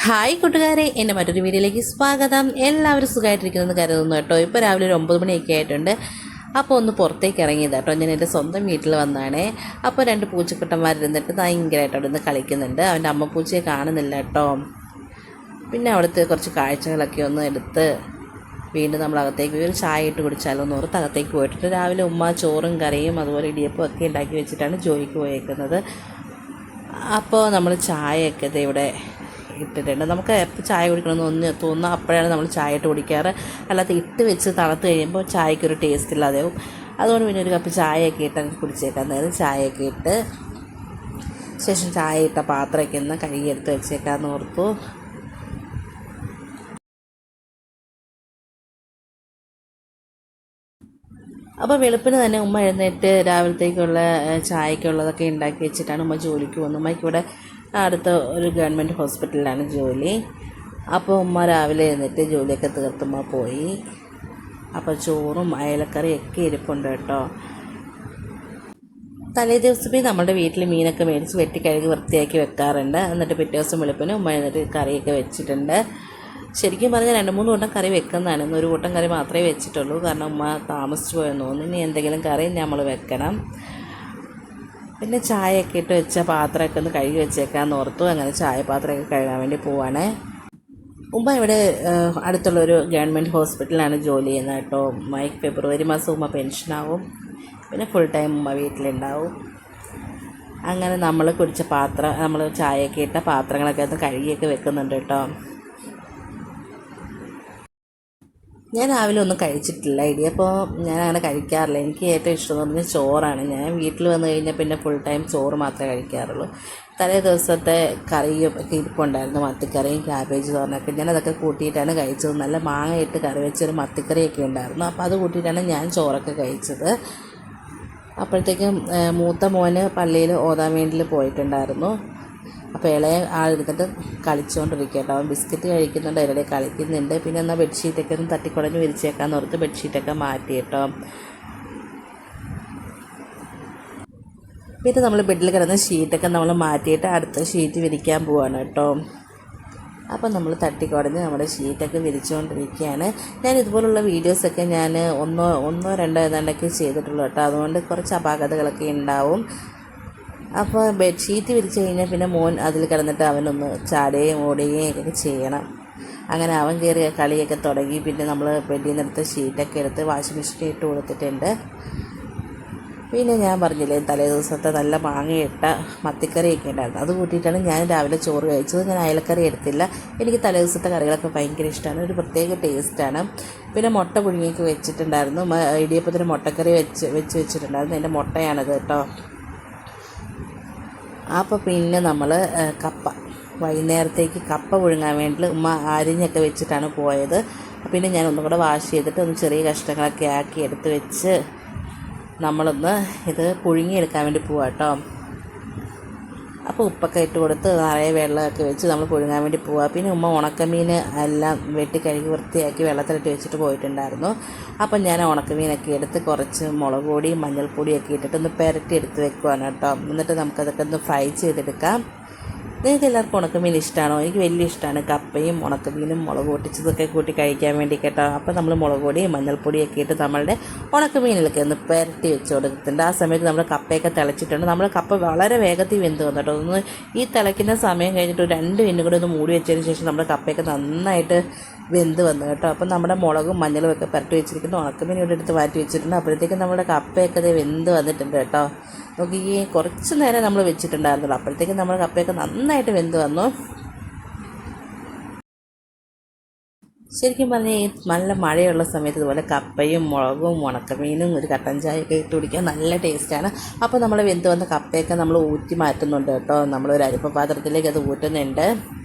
Hi കൂട്ടുകാരെ, എൻ്റെ മറ്റൊരു വീഡിയോയിലേക്ക് സ്വാഗതം. എല്ലാവരും സുഖമായിട്ടിരിക്കുന്നെന്ന് കരുതുന്നു കേട്ടോ. ഇപ്പോൾ രാവിലെ ഒരു 9 മണിയൊക്കെ ആയിട്ടുണ്ട്. അപ്പോൾ ഒന്ന് പുറത്തേക്ക് ഇറങ്ങിയത് കേട്ടോ. ഞാൻ എൻ്റെ സ്വന്തം വീട്ടിൽ വന്നാണേ. അപ്പോൾ 2 പൂച്ചക്കുട്ടന്മാരിരുന്നിട്ട് ഭയങ്കരമായിട്ട് അവിടെ നിന്ന് കളിക്കുന്നുണ്ട്. അവൻ്റെ അമ്മ പൂച്ചയെ കാണുന്നില്ല കേട്ടോ. പിന്നെ അവിടുത്തെ കുറച്ച് കാഴ്ചകളൊക്കെ ഒന്ന് എടുത്ത് വീണ്ടും നമ്മൾ അകത്തേക്ക് ഒരു ചായ ഇട്ട് കുടിച്ചാലോ എന്ന് ഓർത്ത് അകത്തേക്ക് പോയിട്ടുണ്ട്. രാവിലെ ഉമ്മ ചോറും കറിയും അതുപോലെ ഇടിയപ്പം ഒക്കെ ഉണ്ടാക്കി വെച്ചിട്ടാണ് ജോലിക്ക് പോയേക്കുന്നത്. അപ്പോൾ നമ്മൾ ചായയൊക്കെ ഇവിടെ ഇട്ടിട്ടുണ്ട്. നമുക്ക് എപ്പോൾ ചായ കുടിക്കണമെന്ന് ഒന്ന് തോന്നുന്നു അപ്പോഴാണ് നമ്മൾ ചായ ഇട്ട് കുടിക്കാറ്. അല്ലാതെ ഇട്ട് വെച്ച് തണുത്ത് കഴിയുമ്പോൾ ചായക്കൊരു ടേസ്റ്റ് ഇല്ലാതെയാവും. അതുകൊണ്ട് പിന്നെ ഒരു കപ്പ് ചായയൊക്കെ ഇട്ട് കുടിച്ചേക്കാൻ നേരം ചായയൊക്കെ ഇട്ട് ശേഷം ചായ ഇട്ട പാത്രമൊക്കെ ഒന്ന് കഴുകിയെടുത്ത് വെച്ചേക്കാമെന്ന് ഓർത്തു. അപ്പോൾ വെളുപ്പിന് തന്നെ ഉമ്മ എഴുന്നേറ്റ് രാവിലത്തേക്കുള്ള ചായക്കുള്ളതൊക്കെ ഉണ്ടാക്കി വെച്ചിട്ടാണ് ഉമ്മ ജോലിക്ക് പോകുന്നത്. ഉമ്മയ്ക്ക് ഇവിടെ അടുത്ത ഒരു ഗവൺമെൻറ് ഹോസ്പിറ്റലിലാണ് ജോലി. അപ്പോൾ ഉമ്മ രാവിലെ എഴുന്നേറ്റ് ജോലിയൊക്കെ തീർത്തുമ്മ പോയി. അപ്പോൾ ചോറും അയലക്കറിയൊക്കെ ഇരിപ്പുണ്ട് കേട്ടോ. തലേ ദിവസമേ നമ്മുടെ വീട്ടിൽ മീനൊക്കെ മേടിച്ച് വെട്ടിക്കഴുകി വൃത്തിയാക്കി വെക്കാറുണ്ട്. എന്നിട്ട് പിറ്റേ ദിവസം വെളുപ്പിന് ഉമ്മ എഴുന്നേറ്റ് കറിയൊക്കെ വെച്ചിട്ടുണ്ട്. ശരിക്കും പറഞ്ഞാൽ 2-3 കൂട്ടം കറി വെക്കുന്നതാണ്. ഒരു കൂട്ടം കറി മാത്രമേ വെച്ചിട്ടുള്ളൂ. കാരണം ഉമ്മ താമസിച്ചു പോയെന്ന് തോന്നുന്നു. ഇനി എന്തെങ്കിലും കറി നമ്മൾ വെക്കണം. പിന്നെ ചായയൊക്കെ ഇട്ട് വെച്ച പാത്രമൊക്കെ ഒന്ന് കഴുകി വെച്ചേക്കാമെന്ന് ഓർത്തു. അങ്ങനെ ചായ പാത്രമൊക്കെ കഴുകാൻ വേണ്ടി പോവാണ്. ഉമ്മ ഇവിടെ അടുത്തുള്ളൊരു ഗവൺമെൻറ് ഹോസ്പിറ്റലിലാണ് ജോലി ചെയ്യുന്നത് കേട്ടോ. ഉമ്മയ്ക്ക് ഫെബ്രുവരി മാസം ഉമ്മ പെൻഷനാവും. പിന്നെ ഫുൾ ടൈം ഉമ്മ വീട്ടിലുണ്ടാവും. അങ്ങനെ നമ്മൾ കുടിച്ച നമ്മൾ ചായയൊക്കെ ഇട്ട പാത്രങ്ങളൊക്കെ ഒന്ന് കഴുകിയൊക്കെ വെക്കുന്നുണ്ട് കേട്ടോ. ഞാൻ രാവിലെ ഒന്നും കഴിച്ചിട്ടില്ല. ഇടിയപ്പോൾ ഞാൻ അങ്ങനെ കഴിക്കാറില്ല. എനിക്ക് ഏറ്റവും ഇഷ്ടം എന്ന് പറഞ്ഞാൽ ചോറാണ്. ഞാൻ വീട്ടിൽ വന്നു കഴിഞ്ഞാൽ പിന്നെ ഫുൾ ടൈം ചോറ് മാത്രമേ കഴിക്കാറുള്ളൂ. തലേ ദിവസത്തെ കറിയും ഒക്കെ ഇരിപ്പുണ്ടായിരുന്നു. മത്തിക്കറിയും ക്യാബേജ് തോരനൊക്കെ ഞാനതൊക്കെ കൂട്ടിയിട്ടാണ് കഴിച്ചത്. നല്ല മാങ്ങ ഇട്ട് കറി വെച്ചൊരു മത്തിക്കറിയൊക്കെ ഉണ്ടായിരുന്നു. അപ്പോൾ അത് കൂട്ടിയിട്ടാണ് ഞാൻ ചോറൊക്കെ കഴിച്ചത്. അപ്പോഴത്തേക്കും മൂത്ത മോന് പള്ളിയിൽ ഓതാൻ വേണ്ടി പോയിട്ടുണ്ടായിരുന്നു. അപ്പോൾ ഇളയ ആളിരുന്നിട്ട് കളിച്ചുകൊണ്ടിരിക്കുക കേട്ടോ. അവൻ ബിസ്ക്കറ്റ് കഴിക്കുന്നുണ്ട്, അതിനിടെ കളിക്കുന്നുണ്ട്. പിന്നെ എന്നാൽ ബെഡ്ഷീറ്റൊക്കെ ഒന്ന് തട്ടിക്കുടഞ്ഞ് വിരിച്ചേക്കാന്ന് ഓർത്ത് ബെഡ്ഷീറ്റൊക്കെ മാറ്റി കേട്ടോ. പിന്നെ നമ്മൾ ബെഡിൽ കിടന്ന ഷീറ്റൊക്കെ നമ്മൾ മാറ്റിയിട്ട് അടുത്ത ഷീറ്റ് വിരിക്കാൻ പോവാണ് കേട്ടോ. അപ്പോൾ നമ്മൾ തട്ടിക്കുടഞ്ഞ് നമ്മുടെ ഷീറ്റൊക്കെ വിരിച്ചുകൊണ്ടിരിക്കുകയാണ്. ഞാൻ ഇതുപോലുള്ള വീഡിയോസൊക്കെ ഞാൻ ഒന്നോ രണ്ടോ ഏതാണ്ടൊക്കെ ചെയ്തിട്ടുള്ളൂ കേട്ടോ. അതുകൊണ്ട് കുറച്ച് അപാകതകളൊക്കെ ഉണ്ടാവും. അപ്പോൾ ബെഡ്ഷീറ്റ് വിരിച്ച് കഴിഞ്ഞാൽ പിന്നെ മോൻ അതിൽ കിടന്നിട്ട് അവനൊന്ന് ചാടുകയും ഓടുകയും ഒക്കെ ചെയ്യണം. അങ്ങനെ അവൻ കയറി കളിയൊക്കെ തുടങ്ങി. പിന്നെ നമ്മൾ ബെഡിൽ നിന്നെടുത്ത് ഷീറ്റൊക്കെ എടുത്ത് വാഷിംഗ് മെഷീനിൽ ഇട്ട് കൊടുത്തിട്ടുണ്ട്. പിന്നെ ഞാൻ പറഞ്ഞില്ലേ തലേ ദിവസത്തെ നല്ല മാങ്ങയിട്ട മത്തിക്കറിയൊക്കെ ഉണ്ടായിരുന്നു. അത് കൂട്ടിയിട്ടാണ് ഞാൻ രാവിലെ ചോറ് കഴിച്ചത്. ഞാൻ അയലക്കറി എടുത്തില്ല. എനിക്ക് തലേ ദിവസത്തെ കറികളൊക്കെ ഭയങ്കര ഇഷ്ടമാണ്. ഒരു പ്രത്യേക ടേസ്റ്റാണ്. പിന്നെ മുട്ട പുഴുങ്ങിയൊക്കെ വെച്ചിട്ടുണ്ടായിരുന്നു. ഇടിയപ്പത്തിന് മുട്ടക്കറി വെച്ചിട്ടുണ്ടായിരുന്നു. എൻ്റെ മുട്ടയാണിത് കേട്ടോ. അപ്പോൾ പിന്നെ നമ്മൾ വൈകുന്നേരത്തേക്ക് കപ്പ പുഴുങ്ങാൻ വേണ്ടി ഉമ്മ അരിഞ്ഞൊക്കെ വെച്ചിട്ടാണ് പോയത്. പിന്നെ ഞാൻ ഒന്നും കൂടെ വാഷ് ചെയ്തിട്ട് ഒന്ന് ചെറിയ കഷ്ണങ്ങളൊക്കെ ആക്കി എടുത്ത് വെച്ച് നമ്മളൊന്ന് ഇത് പുഴുങ്ങിയെടുക്കാൻ വേണ്ടി പോവാം കേട്ടോ. അപ്പോൾ ഉപ്പൊക്കെ ഇട്ട് കൊടുത്ത് നിറയെ വെള്ളമൊക്കെ വെച്ച് നമ്മൾ പുഴുങ്ങാൻ വേണ്ടി പോവുക. പിന്നെ ഉമ്മ ഉണക്കമീൻ എല്ലാം വെട്ടിക്കഴുകി വൃത്തിയാക്കി വെള്ളത്തിലിട്ട് വെച്ചിട്ട് പോയിട്ടുണ്ടായിരുന്നു. അപ്പം ഞാൻ ഉണക്കമീനൊക്കെ എടുത്ത് കുറച്ച് മുളക് പൊടിയും മഞ്ഞൾപ്പൊടിയൊക്കെ ഇട്ടിട്ട് ഒന്ന് പുരട്ടി എടുത്ത് വെക്കുവാണ് കേട്ടോ. എന്നിട്ട് നമുക്കതൊക്കെ ഒന്ന് ഫ്രൈ ചെയ്തെടുക്കാം. നിങ്ങൾക്ക് എല്ലാവർക്കും ഉണക്കമീൻ ഇഷ്ടമാണോ? എനിക്ക് വലിയ ഇഷ്ടമാണ്. കപ്പയും ഉണക്കമീനും മുളക് പൊട്ടിച്ചതൊക്കെ കൂട്ടി കഴിക്കാൻ വേണ്ടി കേട്ടോ. അപ്പോൾ നമ്മൾ മുളക് പൊടിയും മഞ്ഞൾപ്പൊടിയൊക്കെ ഇട്ട് നമ്മളുടെ ഉണക്കമീനിലൊക്കെ ഒന്ന് പുരട്ടി വെച്ച് കൊടുക്കുന്നുണ്ട്. ആ സമയത്ത് നമ്മൾ കപ്പയൊക്കെ തിളച്ചിട്ടുണ്ട്. നമ്മൾ കപ്പ വളരെ വേഗത്തിൽ വെന്ത് വന്നു കേട്ടോ. ഒന്ന് ഈ തിളയ്ക്കുന്ന സമയം കഴിഞ്ഞിട്ട് ഒരു 2 മിനിറ്റ് കൂടി ഒന്ന് മൂടി വെച്ചതിന് ശേഷം നമ്മുടെ കപ്പയൊക്കെ നന്നായിട്ട് വെന്ത് വന്നു കേട്ടോ. അപ്പം നമ്മുടെ മുളകും മഞ്ഞളും ഒക്കെ പുരട്ടി വെച്ചിരിക്കുന്നു. ഉണക്കമീൻ ഇവിടെ എടുത്ത് മാറ്റി വെച്ചിട്ടുണ്ട്. അപ്പോഴത്തേക്കും നമ്മുടെ കപ്പയൊക്കെ അത് വെന്ത് വന്നിട്ടുണ്ട് കേട്ടോ. നോക്കി കുറച്ച് നേരം നമ്മൾ വെച്ചിട്ടുണ്ടായിരുന്നുള്ളൂ. അപ്പോഴത്തേക്കും നമ്മുടെ കപ്പയൊക്കെ നന്നായിട്ട് വെന്ത് വന്നു. ശരിക്കും പറഞ്ഞാൽ നല്ല മഴയുള്ള സമയത്ത് ഇതുപോലെ കപ്പയും മുളകും ഉണക്കമീനും ഒരു കട്ടൻ ചായയൊക്കെ ഇട്ട് കുടിക്കാൻ നല്ല ടേസ്റ്റാണ്. അപ്പോൾ നമ്മൾ വെന്ത് വന്ന കപ്പയൊക്കെ നമ്മൾ ഊറ്റി മാറ്റുന്നുണ്ട് കേട്ടോ. നമ്മളൊരു അരിപ്പ പാത്രത്തിലേക്ക് അത് ഊറ്റുന്നുണ്ട്.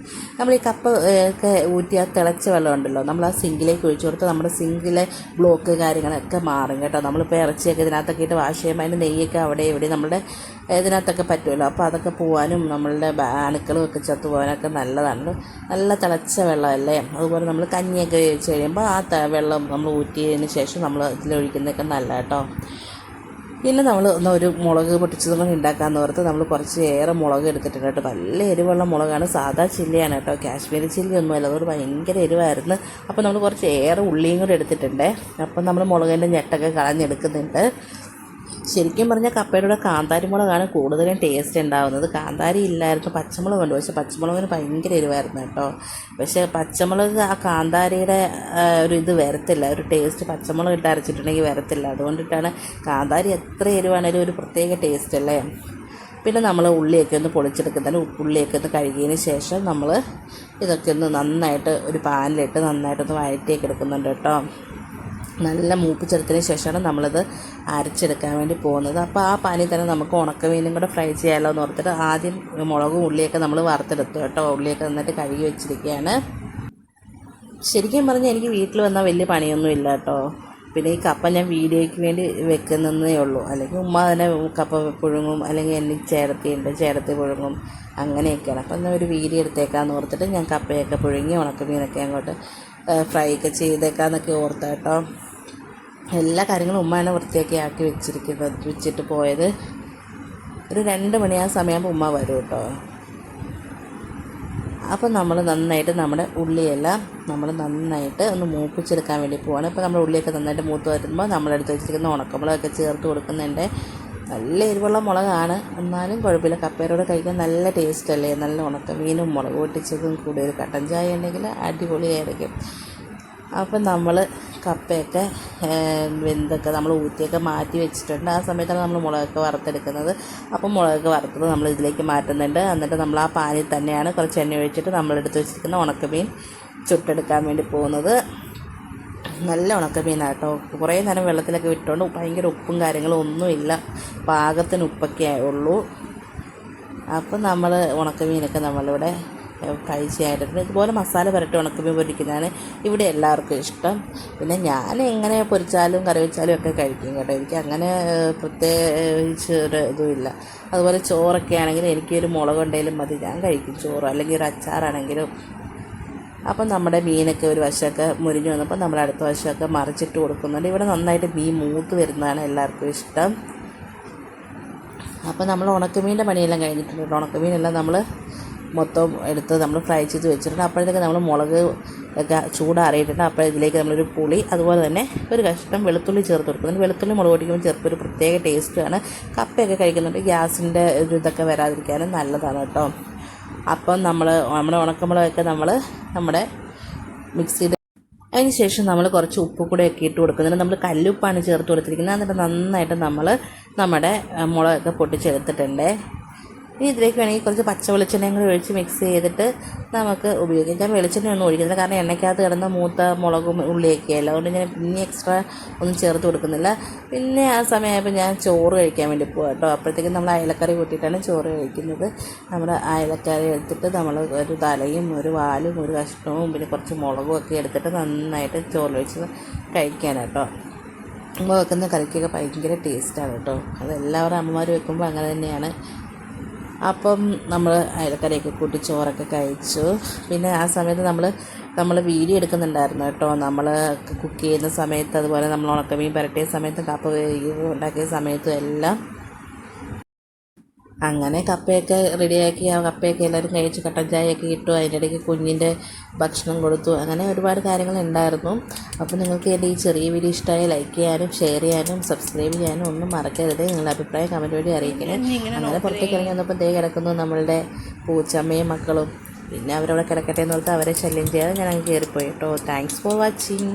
നമ്മൾ ഈ കപ്പ ഒക്കെ ഊറ്റി ആ തിളച്ച വെള്ളം ഉണ്ടല്ലോ, നമ്മൾ ആ സിങ്കിലേക്ക് ഒഴിച്ചു കൊടുത്ത് നമ്മുടെ സിങ്കിലെ ബ്ലോക്ക് കാര്യങ്ങളൊക്കെ മാറും കേട്ടോ. നമ്മളിപ്പോൾ ഇറച്ചിയൊക്കെ ഇതിനകത്തൊക്കെ ഇട്ട് വാഷ് ചെയ്യുമ്പോൾ അതിൻ്റെ നെയ്യൊക്കെ അവിടെ ഇവിടെ നമ്മുടെ ഇതിനകത്തൊക്കെ പറ്റുമല്ലോ. അപ്പോൾ അതൊക്കെ പോകാനും നമ്മളുടെ അണുക്കളും ഒക്കെ ചത്തു പോകാനൊക്കെ നല്ലതാണ്. നല്ല തിളച്ച വെള്ളമല്ലേ. അതുപോലെ നമ്മൾ കഞ്ഞിയൊക്കെ വേവിച്ച് കഴിയുമ്പോൾ ആ വെള്ളം നമ്മൾ ഊറ്റിയതിന് ശേഷം നമ്മൾ ഇതിലൊഴിക്കുന്നതൊക്കെ നല്ല കേട്ടോ. പിന്നെ നമ്മൾ ഒരു മുളക് പൊട്ടിച്ചതും കൂടി ഉണ്ടാക്കാമെന്ന് ഓർത്ത് നമ്മൾ കുറച്ച് ഏറെ മുളക് എടുത്തിട്ടുണ്ട് കേട്ടോ. നല്ല എരിവുള്ള മുളകാണ്, സാധാ ചില്ലിയാണ് കേട്ടോ, കാശ്മീരി ചില്ലി ഒന്നുമല്ല, അതുകൊണ്ട് ഭയങ്കര എരിവായിരുന്നു. അപ്പോൾ നമ്മൾ കുറച്ച് ഏറെ ഉള്ളിയും കൂടി എടുത്തിട്ടുണ്ട്. അപ്പം നമ്മൾ മുളകിൻ്റെ ഞെട്ടൊക്കെ കളഞ്ഞെടുക്കുന്നുണ്ട്. ശരിക്കും പറഞ്ഞാൽ കപ്പയുടെ കൂടെ കാന്താരി മുളകാണ് കൂടുതലും ടേസ്റ്റ് ഉണ്ടാകുന്നത്. കാന്താരി ഇല്ലായിരുന്നു, പച്ചമുളകുണ്ട്, പക്ഷേ പച്ചമുളകിന് ഭയങ്കര എരിവായിരുന്നു കേട്ടോ. പക്ഷേ പച്ചമുളക് ആ കാന്താരിയുടെ ഒരു ഇത് വരത്തില്ല, ഒരു ടേസ്റ്റ് പച്ചമുളക് ഇട്ട് അരച്ചിട്ടുണ്ടെങ്കിൽ വരത്തില്ല. അതുകൊണ്ടിട്ടാണ് കാന്താരി എത്ര എരിവാണേലും ഒരു പ്രത്യേക ടേസ്റ്റ് അല്ലേ. പിന്നെ നമ്മൾ ഉള്ളിയൊക്കെ ഒന്ന് പൊളിച്ചെടുക്കുന്നതിന് ഉള്ളിയൊക്കെ ഒന്ന് കഴുകിയതിന് ശേഷം നമ്മൾ ഇതൊക്കെ ഒന്ന് നന്നായിട്ട് ഒരു പാനിലിട്ട് നന്നായിട്ടൊന്ന് വഴറ്റിയൊക്കെ എടുക്കുന്നുണ്ട് കേട്ടോ. നല്ല മൂപ്പിച്ചെടുത്തതിന് ശേഷമാണ് നമ്മളിത് അരച്ചെടുക്കാൻ വേണ്ടി പോകുന്നത്. അപ്പോൾ ആ പാനിൽ തന്നെ നമുക്ക് ഉണക്കമീനും കൂടെ ഫ്രൈ ചെയ്യാമല്ലോ എന്ന് ഓർത്തിട്ട് ആദ്യം മുളകും ഉള്ളിയൊക്കെ നമ്മൾ വറുത്തെടുത്തു കേട്ടോ. ഉള്ളിയൊക്കെ നന്നായിട്ട് കഴുകി വെച്ചിരിക്കുകയാണ്. ശരിക്കും പറഞ്ഞാൽ എനിക്ക് വീട്ടിൽ വന്നാൽ വലിയ പണിയൊന്നും ഇല്ല കേട്ടോ. പിന്നെ ഈ കപ്പ ഞാൻ വീഡിയോയ്ക്ക് വേണ്ടി വെക്കുന്നതേ ഉള്ളൂ. അല്ലെങ്കിൽ ഉമ്മ തന്നെ കപ്പ പുഴുങ്ങും, അല്ലെങ്കിൽ എനിക്ക് ചേർത്തി പുഴുങ്ങും, അങ്ങനെയൊക്കെയാണ്. അപ്പം എന്നാൽ ഒരു വീഡിയോ എടുത്തേക്കാമെന്ന് ഓർത്തിട്ട് ഞാൻ കപ്പയൊക്കെ പുഴുങ്ങി ഉണക്കമീനൊക്കെ അങ്ങോട്ട് ഫ്രൈ ഒക്കെ ചെയ്തേക്കാമെന്നൊക്കെ ഓർത്ത കേട്ടോ. എല്ലാ കാര്യങ്ങളും ഉമ്മയാണ് വൃത്തിയാക്കി ആക്കി വെച്ചിട്ട് പോയത്. ഒരു 2 മണി ആ സമയമാകുമ്പോൾ ഉമ്മ വരും കേട്ടോ. അപ്പോൾ നമ്മൾ നന്നായിട്ട് നമ്മുടെ ഉള്ളിയെല്ലാം നമ്മൾ നന്നായിട്ട് ഒന്ന് മൂപ്പിച്ചെടുക്കാൻ വേണ്ടി പോവാണ്. ഇപ്പോൾ നമ്മുടെ ഉള്ളിയൊക്കെ നന്നായിട്ട് മൂത്ത് വരുമ്പോൾ നമ്മളെടുത്ത് വെച്ചിരിക്കുന്ന ഉണക്കമുളകൊക്കെ ചേർത്ത് കൊടുക്കുന്നുണ്ട്. നല്ല എരിവുള്ള മുളകാണ്, എന്നാലും കുഴപ്പമില്ല, കപ്പേരോടെ കഴിക്കാൻ നല്ല ടേസ്റ്റ് അല്ലേ. നല്ല ഉണക്കമീനും മുളക് പൊട്ടിച്ചതും കൂടി ഒരു കട്ടൻ ചായ ഉണ്ടെങ്കിൽ അടിപൊളിയായിരിക്കും. അപ്പം നമ്മൾ കപ്പയൊക്കെ വെന്തൊക്കെ നമ്മൾ ഊറ്റിയൊക്കെ മാറ്റി വെച്ചിട്ടുണ്ട്. ആ സമയത്താണ് നമ്മൾ മുളകൊക്കെ വറുത്തെടുക്കുന്നത്. അപ്പം മുളകൊക്കെ വറുത്തത് നമ്മൾ ഇതിലേക്ക് മാറ്റുന്നുണ്ട്. എന്നിട്ട് നമ്മൾ ആ പാനിൽ തന്നെയാണ് കുറച്ച് എണ്ണ ഒഴിച്ചിട്ട് നമ്മളെടുത്ത് വെച്ചിരിക്കുന്ന ഉണക്കമീൻ ചുട്ടെടുക്കാൻ വേണ്ടി പോകുന്നത്. നല്ല ഉണക്കമീനാണ് കേട്ടോ. കുറേ നേരം വെള്ളത്തിലൊക്കെ വിട്ടുകൊണ്ട് ഭയങ്കര ഉപ്പും കാര്യങ്ങളും ഒന്നുമില്ല, പാകത്തിന് ഉപ്പൊക്കെ ഉള്ളൂ. അപ്പം നമ്മൾ ഉണക്കമീനൊക്കെ നമ്മളിവിടെ കഴിച്ചായിട്ടുണ്ട്. ഇതുപോലെ മസാല പുരട്ടി ഉണക്കമീൻ പൊരിക്കുന്നതാണ് ഇവിടെ എല്ലാവർക്കും ഇഷ്ടം. പിന്നെ ഞാൻ എങ്ങനെ പൊരിച്ചാലും കറി വെച്ചാലും ഒക്കെ കഴിക്കും കേട്ടോ. എനിക്ക് അങ്ങനെ പ്രത്യേകിച്ച് ഒരു ഇതുമില്ല. അതുപോലെ ചോറൊക്കെ ആണെങ്കിലും എനിക്കൊരു മുളകുണ്ടെങ്കിലും മതി, ഞാൻ കഴിക്കും ചോറ്, അല്ലെങ്കിൽ ഒരു അച്ചാറാണെങ്കിലും. അപ്പം നമ്മുടെ മീനൊക്കെ ഒരു വശമൊക്കെ മുരിഞ്ഞ് വന്നപ്പോൾ നമ്മൾ അടുത്ത വശമൊക്കെ മറിച്ചിട്ട് കൊടുക്കുന്നുണ്ട്. ഇവിടെ നന്നായിട്ട് മീൻ മൂത്ത് വരുന്നതാണ് എല്ലാവർക്കും ഇഷ്ടം. അപ്പോൾ നമ്മൾ ഉണക്കമീൻ്റെ പണിയെല്ലാം കഴിഞ്ഞിട്ടുണ്ട്. ഉണക്കമീനെല്ലാം നമ്മൾ മൊത്തം എടുത്ത് നമ്മൾ ഫ്രൈ ചെയ്ത് വെച്ചിട്ടുണ്ട്. അപ്പോഴത്തേക്ക് നമ്മൾ മുളക് ഒക്കെ ചൂടാറിയിട്ടുണ്ട്. അപ്പോൾ ഇതിലേക്ക് നമ്മളൊരു പുളി, അതുപോലെ തന്നെ ഒരു കഷ്ണം വെളുത്തുള്ളി ചേർത്ത് കൊടുക്കുന്നുണ്ട്. വെളുത്തുള്ളി മുളക് പൊടിക്കുമ്പോൾ ചേർത്ത് ഒരു പ്രത്യേക ടേസ്റ്റാണ്. കപ്പയൊക്കെ കഴിക്കുന്നുണ്ട്, ഗ്യാസിൻ്റെ ഒരു ഇതൊക്കെ വരാതിരിക്കാനും നല്ലതാണ് കേട്ടോ. അപ്പം നമ്മുടെ ഉണക്കമുളകൊക്കെ നമ്മുടെ മിക്സിയിൽ അതിന് ശേഷം നമ്മൾ കുറച്ച് ഉപ്പ് കൂടെ ഒക്കെ ഇട്ട് കൊടുക്കുന്നുണ്ട്. നമ്മൾ കല്ലുപ്പാണ് ചേർത്ത് കൊടുത്തിരിക്കുന്നത്. എന്നിട്ട് നന്നായിട്ട് നമ്മൾ നമ്മുടെ മുളകൊക്കെ പൊട്ടിച്ചെടുത്തിട്ടുണ്ട്. ഇനി ഇതിലേക്ക് വേണമെങ്കിൽ കുറച്ച് പച്ച വെളിച്ചെണ്ണയും കൂടി ഒഴിച്ച് മിക്സ് ചെയ്തിട്ട് നമുക്ക് ഉപയോഗിക്കാം. ഞാൻ വെളിച്ചെണ്ണയൊന്നും ഒഴിക്കുന്നില്ല, കാരണം എണ്ണയ്ക്കകത്ത് കിടന്ന മൂത്ത മുളകും ഉള്ളിയൊക്കെയല്ല, അതുകൊണ്ട് ഞാൻ പിന്നെ എക്സ്ട്രാ ഒന്നും ചേർത്ത് കൊടുക്കുന്നില്ല. പിന്നെ ആ സമയമായപ്പോൾ ഞാൻ ചോറ് കഴിക്കാൻ വേണ്ടി പോകാം കേട്ടോ. അപ്പോഴത്തേക്കും നമ്മൾ അയലക്കറി കൂട്ടിയിട്ടാണ് ചോറ് കഴിക്കുന്നത്. നമ്മുടെ അയലക്കറി എടുത്തിട്ട് നമ്മൾ ഒരു തലയും ഒരു വാലും ഒരു കഷ്ണവും പിന്നെ കുറച്ച് മുളകും ഒക്കെ എടുത്തിട്ട് നന്നായിട്ട് ചോറ് വെച്ച് കഴിക്കാൻ കേട്ടോ. അമ്മ വെക്കുന്ന കറിക്കൊക്കെ ഭയങ്കര ടേസ്റ്റാണ് കേട്ടോ. അതെല്ലാവരും അമ്മമാർ വെക്കുമ്പോൾ അങ്ങനെ തന്നെയാണ്. അപ്പം നമ്മൾ അയലക്കറിയൊക്കെ കൂട്ടി ചോറൊക്കെ കഴിച്ചു. പിന്നെ ആ സമയത്ത് നമ്മൾ വീഡിയോ എടുക്കുന്നുണ്ടായിരുന്നു കേട്ടോ. നമ്മൾ കുക്ക് ചെയ്യുന്ന സമയത്ത്, അതുപോലെ നമ്മൾ ഉണക്കമീൻ പുരട്ടിയ സമയത്തും കപ്പ ഉണ്ടാക്കിയ സമയത്തും എല്ലാം അങ്ങനെ കപ്പയൊക്കെ റെഡിയാക്കി. ആ കപ്പയൊക്കെ എല്ലാവരും കഴിച്ച് കട്ടൻ ചായയൊക്കെ ഇട്ടു. അതിൻ്റെ ഇടയ്ക്ക് കുഞ്ഞിൻ്റെ ഭക്ഷണം കൊടുത്തു. അങ്ങനെ ഒരുപാട് കാര്യങ്ങളുണ്ടായിരുന്നു. അപ്പോൾ നിങ്ങൾക്ക് എൻ്റെ ഈ ചെറിയ വീഡിയോ ഇഷ്ടമായി ലൈക്ക് ചെയ്യാനും ഷെയർ ചെയ്യാനും സബ്സ്ക്രൈബ് ചെയ്യാനും ഒന്നും മറക്കരുത്. നിങ്ങളുടെ അഭിപ്രായം കമൻറ്റ് വഴി അറിയിക്കണേ. അങ്ങനെ പുറത്തേക്ക് ഇറങ്ങി വന്നപ്പോൾ കിടക്കുന്നു നമ്മളുടെ പൂച്ചമ്മയും മക്കളും. പിന്നെ അവരവിടെ കിടക്കട്ടെ എന്ന് ഓർത്ത് അവരെ ശല്യം ചെയ്യാതെ ഞാൻ അങ്ങ് കയറിപ്പോയി കേട്ടോ. Thanks for watching.